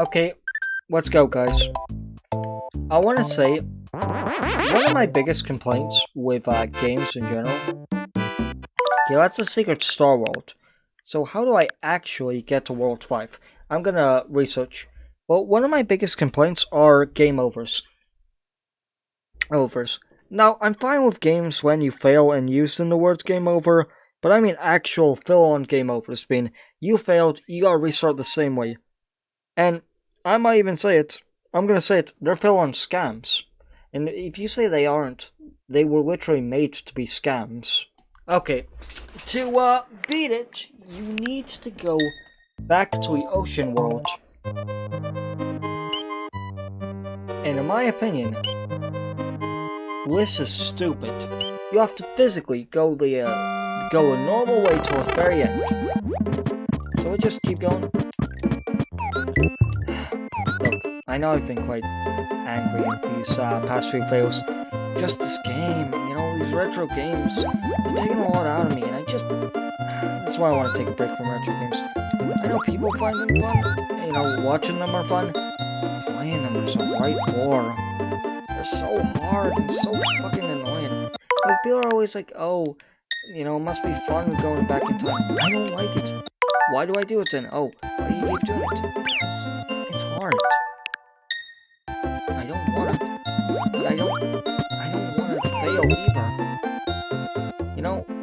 Okay, let's go, guys. I want to say one of my biggest complaints with games in general. Okay, that's a secret Star World. So how do I actually get to World 5? I'm gonna research. Well, one of my biggest complaints are game overs. Now, I'm fine with games when you fail and using the words game over, but I mean actual full-on game overs, being you failed, you gotta restart the same way. And I might even say it, I'm gonna say it, they're full-on scams. And if you say they aren't, they were literally made to be scams. Okay, to beat it, you need to go back to the ocean world. And in my opinion, this is stupid. You have to physically go a normal way to the very end. So we just keep going. Look, I know I've been quite angry at these past few fails. Just this game, these retro games, they're taking a lot out of me, and that's why I want to take a break from retro games. I know people find them fun, watching them are fun, playing them is a right bore. They're so hard and so fucking annoying. Like, people are always like, oh, it must be fun going back in time. I don't like it. Why do I do it then? Oh, why do you keep doing it? It's hard. I don't wanna, but I don't wanna fail either.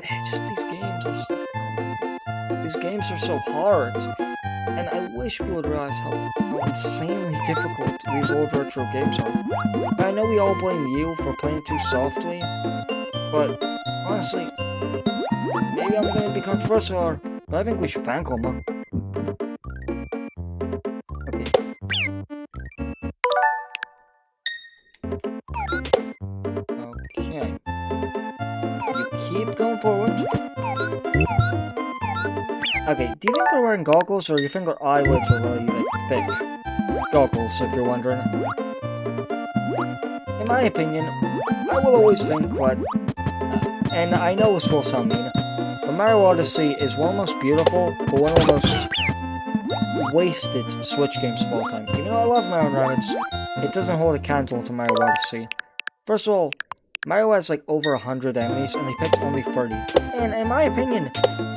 It's just these games are so hard. And I wish people would realize how insanely difficult these old retro games are. I know we all blame you for playing too softly, but honestly, maybe I'm gonna be controversial, but I think we should fan club them. Okay. You keep going forward. Okay, do you think they're wearing goggles, or do you think their eyelids are really, thick? Goggles, if you're wondering. In my opinion, I will always think that, and I know this will sound mean, but Mario Odyssey is one of the most beautiful, but one of the most wasted Switch games of all time. Even though I love Mario Rabbids, it doesn't hold a candle to Mario Odyssey. First of all, Mario has over 100 enemies, and they picked only 30. And in my opinion,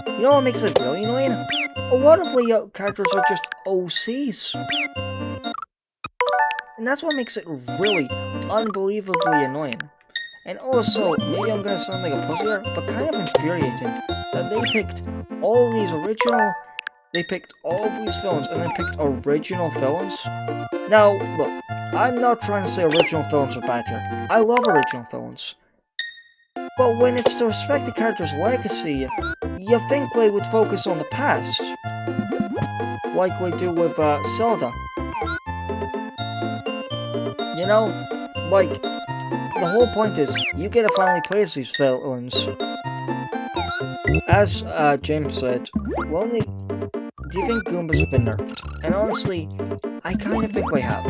you know what makes it really annoying? A lot of the characters are just OCs. And that's what makes it really unbelievably annoying. And also, maybe I'm gonna sound like a pussy here, but kind of infuriating that they picked all of these villains, and then picked original villains. Now, look, I'm not trying to say original villains are bad here. I love original villains. But when it's to respect the character's legacy, you think they would focus on the past. Like we do with Zelda. The whole point is, you get to finally play as these villains. As James said, do you think Goombas have been nerfed? And honestly, I kind of think they have.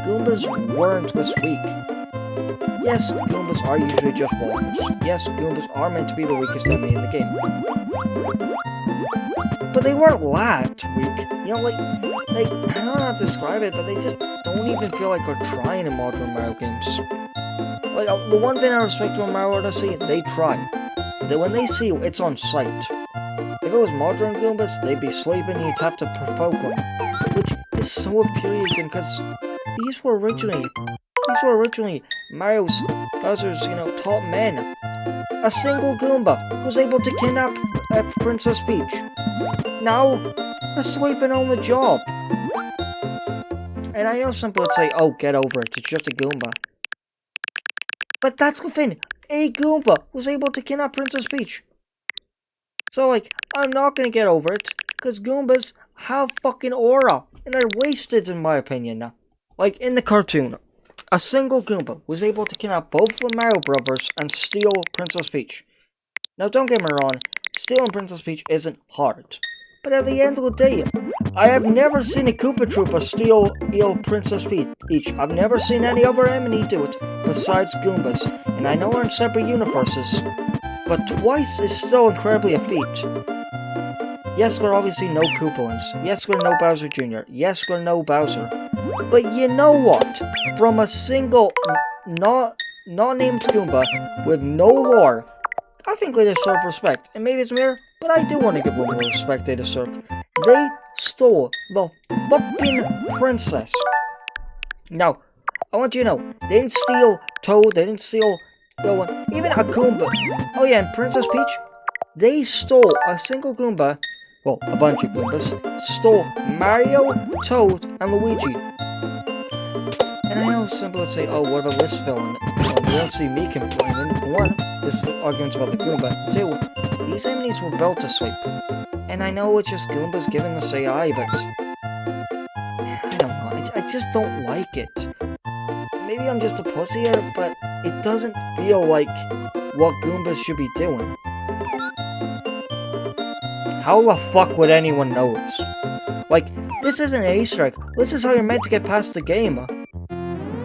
Goombas weren't this weak. Yes, Goombas are usually just walkers. Yes, Goombas are meant to be the weakest enemy in the game. But they weren't that weak. I don't know how to describe it, but they just don't even feel like they're trying in modern Mario games. The one thing I respect about Mario Odyssey, they try. When they see you, it's on sight. If it was modern Goombas, they'd be sleeping and you'd have to provoke them. Which is so infuriating, because these were originally Mario's, Bowser's, top men. A single Goomba was able to kidnap Princess Peach. Now, they're sleeping on the job. And I know some people would say, oh, get over it, it's just a Goomba. But that's the thing, a Goomba was able to kidnap Princess Peach. So, I'm not gonna get over it, because Goombas have fucking aura, and they're wasted in my opinion. In the cartoon, a single Goomba was able to kidnap both the Mario brothers and steal Princess Peach. Now, don't get me wrong, stealing Princess Peach isn't hard. But at the end of the day, I have never seen a Koopa Troopa steal Princess Peach. I've never seen any other enemy do it, besides Goombas. And I know we're in separate universes, but twice is still incredibly a feat. Yes, there are obviously no Koopalings. Yes, there are no Bowser Jr. Yes, there are no Bowser. But you know what? From a single, not named Goomba with no lore, I think they deserve respect. And maybe it's mere, but I do want to give them the respect they deserve. They stole the fucking princess. Now, I want you to know, they didn't steal Toad, they didn't steal even a Goomba. Oh yeah, and Princess Peach, they stole a single Goomba, well, a bunch of Goombas, stole Mario, Toad, and Luigi. And I know some people would say, oh, what about this villain? Well, you don't see me complaining. One, this argument's about the Goomba. Two, these enemies were built to sleep. And I know it's just Goombas given the AI, but I don't know, I just don't like it. Maybe I'm just a pussy here, but it doesn't feel like what Goombas should be doing. How the fuck would anyone know this? Like, this isn't an Easter egg. This is how you're meant to get past the game.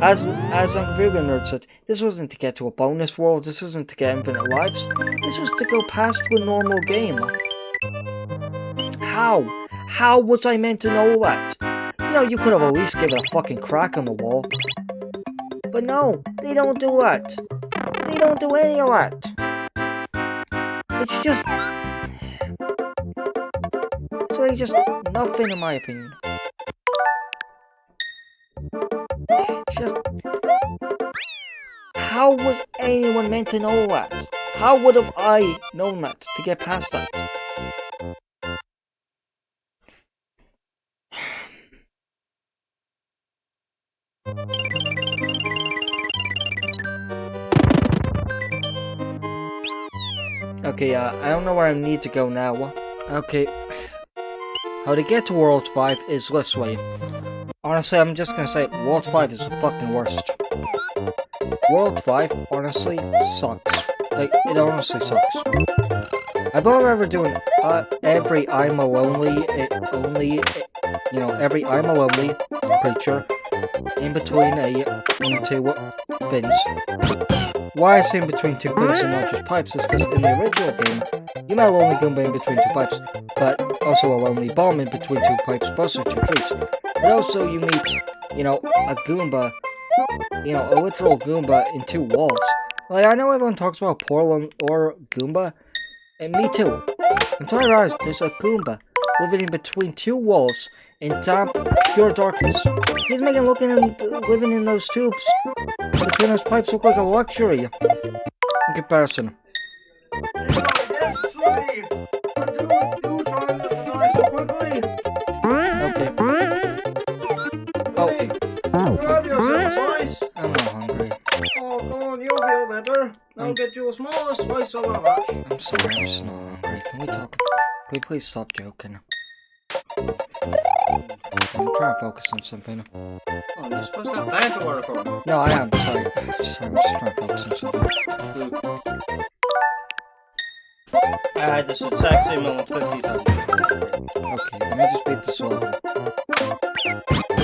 As Uncle Video Nerd said, this wasn't to get to a bonus world, this isn't to get infinite lives, this was to go past the normal game. How? How was I meant to know that? You know, you could have at least given a fucking crack on the wall. But no, they don't do that. They don't do any of that. It's just... It's really just nothing in my opinion. Just... How was anyone meant to know that? How would have I known that to get past that? Okay, I don't know where I need to go now. Okay. How to get to World 5 is this way. Honestly, I'm just gonna say, World 5 is the fucking worst. World 5, honestly, sucks. Like, it honestly sucks. I thought of ever doing, every I'm a Lonely, every I'm a Lonely creature in between two fins. Why I say in between two fins and not just pipes is because in the original game, you met a lonely Goomba in between two pipes, but also a lonely bomb in between two pipes, plus two trees. But also you meet, a Goomba, a literal Goomba in two walls. Like, I know everyone talks about Portland or Goomba, and me too. Until I realized there's a Goomba living in between two walls in damp, pure darkness. He's making living in those tubes between those pipes look like a luxury in comparison. Yes, sorry. Do try and lift the knife so quickly. Okay. Oh. Grab yourself, slice. I'm not hungry. Oh, come on, you'll feel better. I'll get you a smaller slice of that match. I'm sorry, I'm just not hungry. Can we please stop joking? I'm trying to focus on something. Oh, you're supposed to have that to work on. No, I am. Sorry. I'm just trying to focus on something. I had this exact same moment 50 times. Okay, let me just beat this level.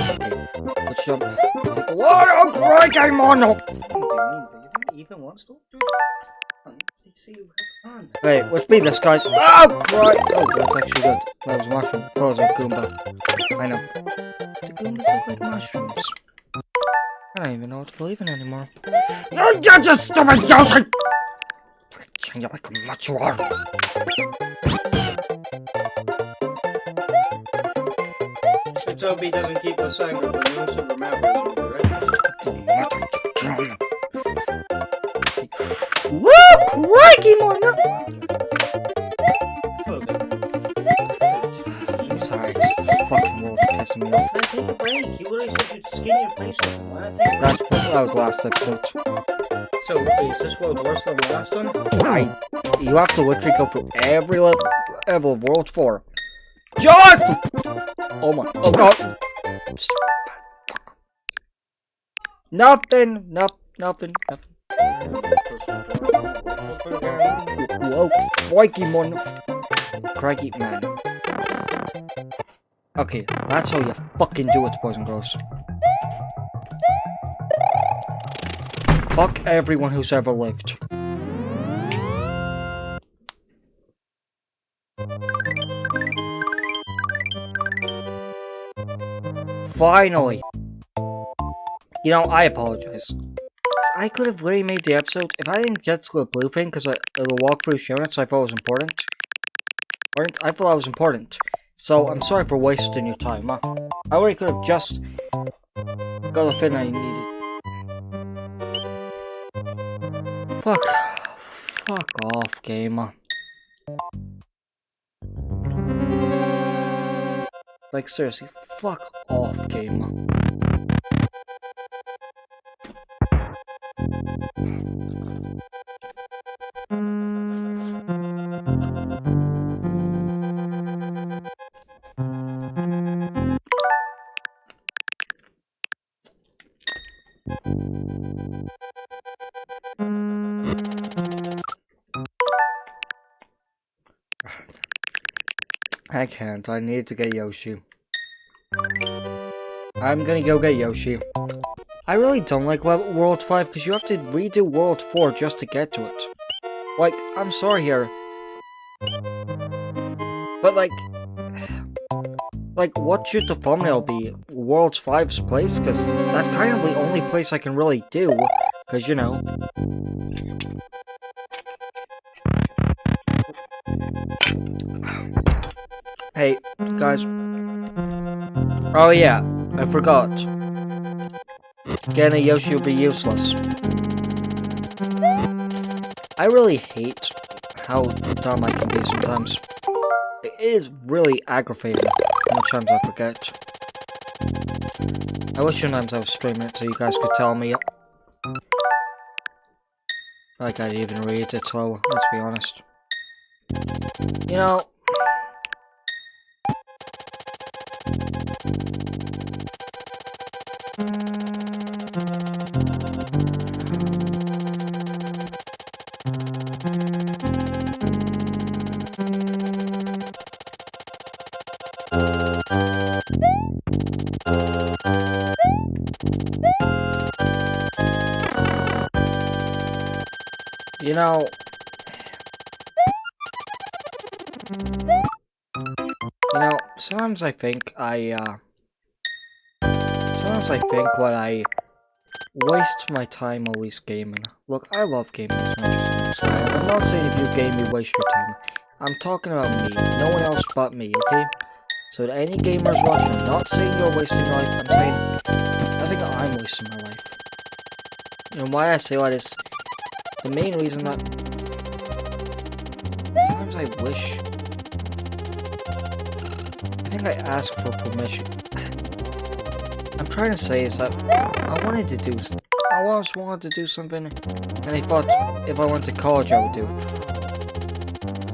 Okay, let's jump. What a great mono! Even once, don't do it. Wait, let's beat this, guys. Oh, right! Oh, that's actually good. That was a mushroom. That was a Goomba. I know. The Goombas look like mushrooms. I don't even know what to believe in anymore. You're just a stupid Yoshi! Change it like how much you are. If Toby doesn't keep us angry, then you also remember us, right? Woo! Crikey, Mona! It's okay. I'm sorry, this fucking world is pissing me off. Why take a break? You literally said you'd skin your face off. Why not take a break? That was last episode. So, is this world worse than the last one? You have to literally go through every level of World 4. John! Oh my, oh god. Fuck. Nothing. Whoa, crikey, man. Crikey, man. Okay, that's how you fucking do it, boys and girls. Fuck everyone who's ever lived. finally! You know, I apologize. I could have literally made the episode if I didn't get to the blue thing because the walkthrough showing it, so I thought it was important. I thought that was important. So I'm sorry for wasting your time. I already could have just got the thing I needed. Fuck off, gamer. Like seriously, fuck off, gamer. I can't. I need to get Yoshi. I'm gonna go get Yoshi. I really don't like World 5 because you have to redo World 4 just to get to it. Like, I'm sorry here. But like, what should the thumbnail be? World 5's place? Because that's kind of the only place I can really do. Because, you know. Hey, guys. Oh yeah, I forgot. Getting a Yoshi will be useless. I really hate how dumb I can be sometimes. It is really aggravating how much times I forget. I wish sometimes I was streaming it so you guys could tell me. Like I'd even read it slow, let's be honest. You know. You know, sometimes I think what I waste my time always gaming. Look, I love gaming as much as most. I'm not saying if you game, you waste your time. I'm talking about me, no one else but me, okay? So to any gamers watching, I'm not saying you're wasting your life, I'm saying, I think I'm wasting my life. And why I say that is, the main reason that sometimes I wish, I think I ask for permission. I'm trying to say is that I always wanted to do something, and I thought if I went to college I would do it.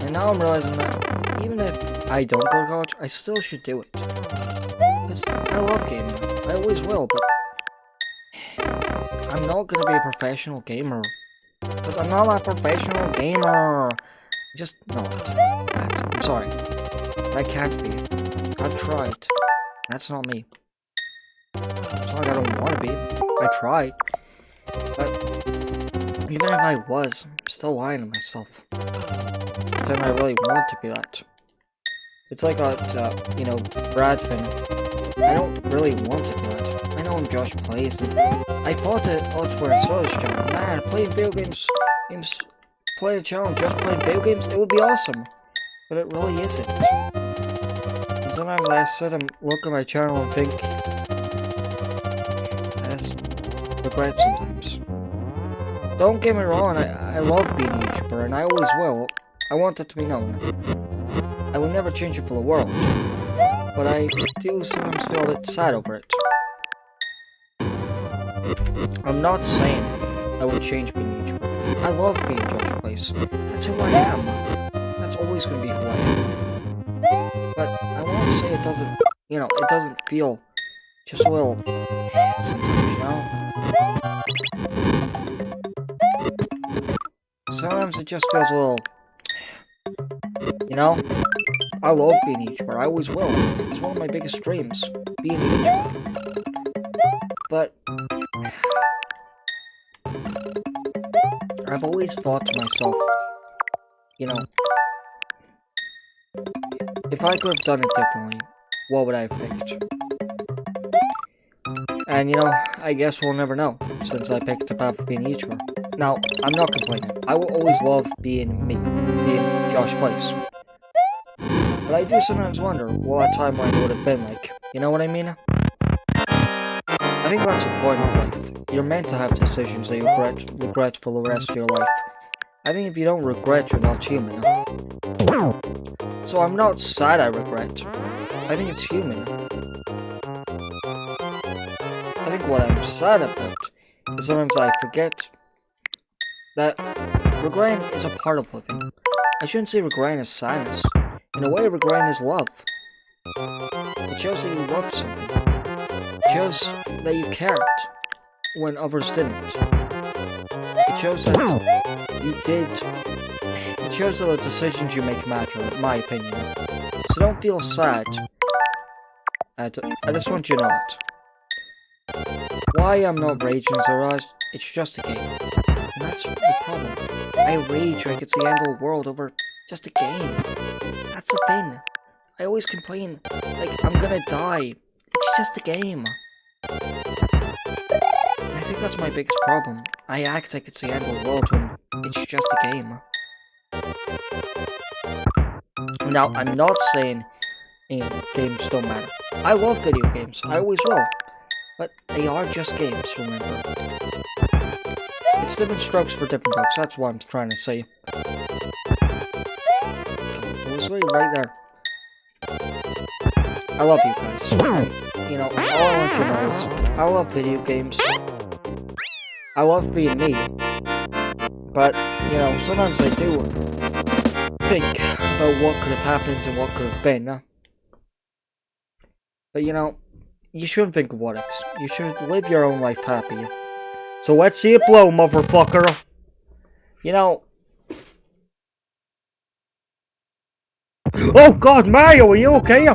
And now I'm realizing that even if I don't go to college, I still should do it. Because I love gaming, I always will, but I'm not gonna be a professional gamer. Because I'm not a professional gamer. Just not. I'm sorry. I can't be. I've tried. That's not me. It's not like I don't want to be. I tried. But even if I was, I'm still lying to myself. Saying I really want to be that. It's like that, you know, Brad thing. I don't really want to be that. I know I'm Josh Plays, and I thought that's where I saw this channel. Man, playing video games, playing a channel just playing video games, it would be awesome. But it really isn't. And sometimes I sit and look at my channel and think, I just regret sometimes. Don't get me wrong, I love being a YouTuber, and I always will. I want that to be known. I will never change it for the world. But I do sometimes feel a bit sad over it. I'm not saying I would change being a YouTuber. I love being Josh Plays. That's who I am. That's always going to be who I am. But I won't say it doesn't, you know, it doesn't feel just a little sometimes, you know? Sometimes it just feels a little, you know? I love being a YouTuber, I always will. It's one of my biggest dreams, being a YouTuber. But I've always thought to myself, you know, if I could have done it differently, what would I have picked? And you know, I guess we'll never know, since I picked the path of being a YouTuber. Now, I'm not complaining. I will always love being me, being Josh Plays. But I do sometimes wonder what that timeline would have been like. You know what I mean? I think that's the point of life. You're meant to have decisions that you regret for the rest of your life. I think if you don't regret, you're not human. So I'm not sad I regret. I think it's human. I think what I'm sad about is sometimes I forget that regretting is a part of living. I shouldn't say regretting is sadness. In a way, regretting is love. It shows that you love something. It shows that you cared when others didn't. It shows that you did. It shows that the decisions you make matter, in my opinion. So don't feel sad. I just want you to know it. Why I'm not raging Zoraj, it's just a game. And that's the problem. I rage like it's the end of the world over just a game. That's the thing. I always complain, like, I'm gonna die. It's just a game. And I think that's my biggest problem. I act like it's the end of the world when it's just a game. Now, I'm not saying games don't matter. I love video games. I always will. But they are just games, remember. It's different strokes for different folks. That's what I'm trying to say. It was really right there. I love you guys. You know, all I want you to know is I love video games. I love being me. But, you know, sometimes I do think about what could have happened and what could have been. But, you know, you shouldn't think of what ifs. You should live your own life happy. So let's see it blow, motherfucker. You know... Oh god, Mario, are you okay?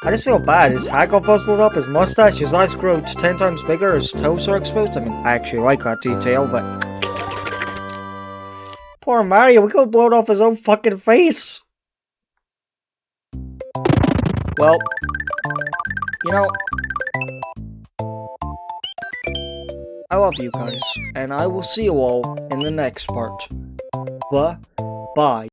I just feel bad. His hair got fuzzled up, his mustache, his eyes grew 10 times bigger, his toes are exposed. I mean, I actually like that detail, but... Poor Mario, we could have blown off his own fucking face. Well, you know... I love you guys, and I will see you all in the next part. Bye.